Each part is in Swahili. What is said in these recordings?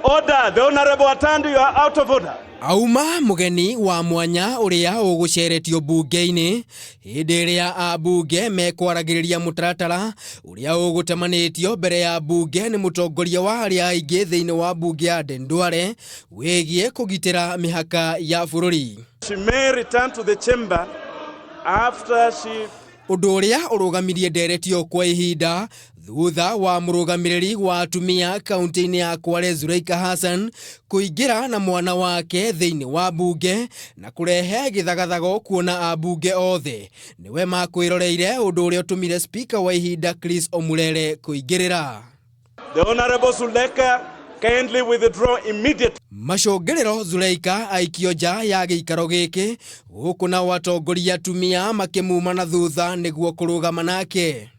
Order. The Honorable Atandu, you are out of order. Auma mugeni wa mwanya uria uguceretio bunge-ini hindi iria abunge mekwaragiriria mutaratara uria ugutemanitio mbere ya bunge ni mutongoria wa aria aingi thiini wa bunge ya Ndware wigie kugitira mihaka ya bururi. She may return to the chamber after she Undu uria urugamirie nderetio kwa ihinda thutha wa murugamiriri wa atumia kaunti-ini ya Kwale Zuleika Hassan kuingira na mwana wake thiini wa bunge na kurehe githagathago kuona abunge othe niwe makwiroreire undu uria utumire speaker wa ihinda Chris Omulere kuingirira. The Honorable Zuleika kindly withdraw immediately. Macongero Zuleika aikio nja ya giikaro giki guku na watongoria atumia makimuma na thutha niguo kurugama nake.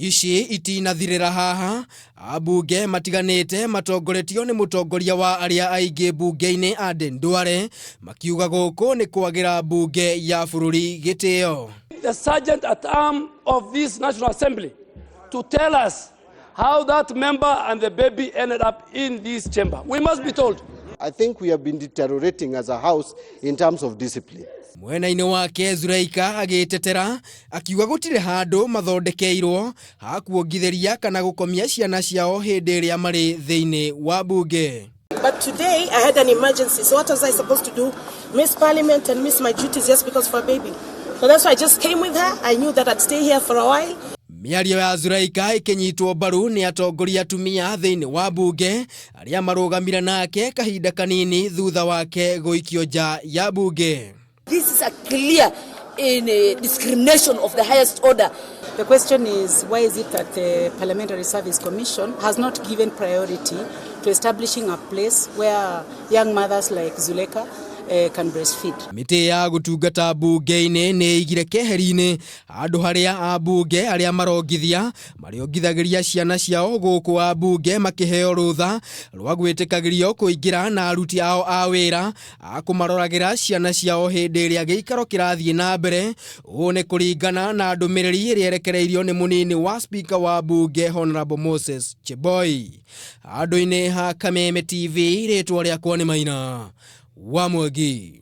Ici itinathirira haha abunge matiganite matongoretio ni mutongoria wa aria aingi bunge-ini a Ndware makiuga guku ni kwagira bunge ya bururi gitio. The sergeant at arm of this National Assembly to tell us how that member and the baby ended up in this chamber. We must be told. I think we have been deteriorating as a house in terms of discipline. Mwena-ini wake Zuleika agitetera akiuga gutire handu mathondekeirwo ha kuongitheria kana gukomia ciana ciao hindi iria mari thiini wa bunge. But today I had an emergency, so what was I supposed to do? Miss Parliament and miss my duties just because for a baby? So that's why I just came with her. I knew that I'd stay here for a while. Miario ya Zuleika ikinyitwo mbaru ni atongoria atumia thiini wa bunge aria marugamira nake kahinda kanini thutha wake guikio nja ya bunge. This is a clear discrimination of the highest order. The question is, why is it that the Parliamentary Service Commission has not given priority to establishing a place where young mothers like Zuleika can breastfeed? Miti ya gutungata bunge-ini ni igire keheri-ini andu haria abunge aria marongithia mariongithagiria ciana ciao guku abunge makiheo rutha rwa gwitikagirio kuingira na aruti ao a wira akumaroragira ciana ciao hindi iria giikaro kirathie na mbere. Uu ni kuringana na ndumiriri iria erekereirio ni munini wa speaker wa bunge Honorable Moses Cheboi. Andu-ini ha Kameme TV ritwa riakwa ni Maina wa Mwangi.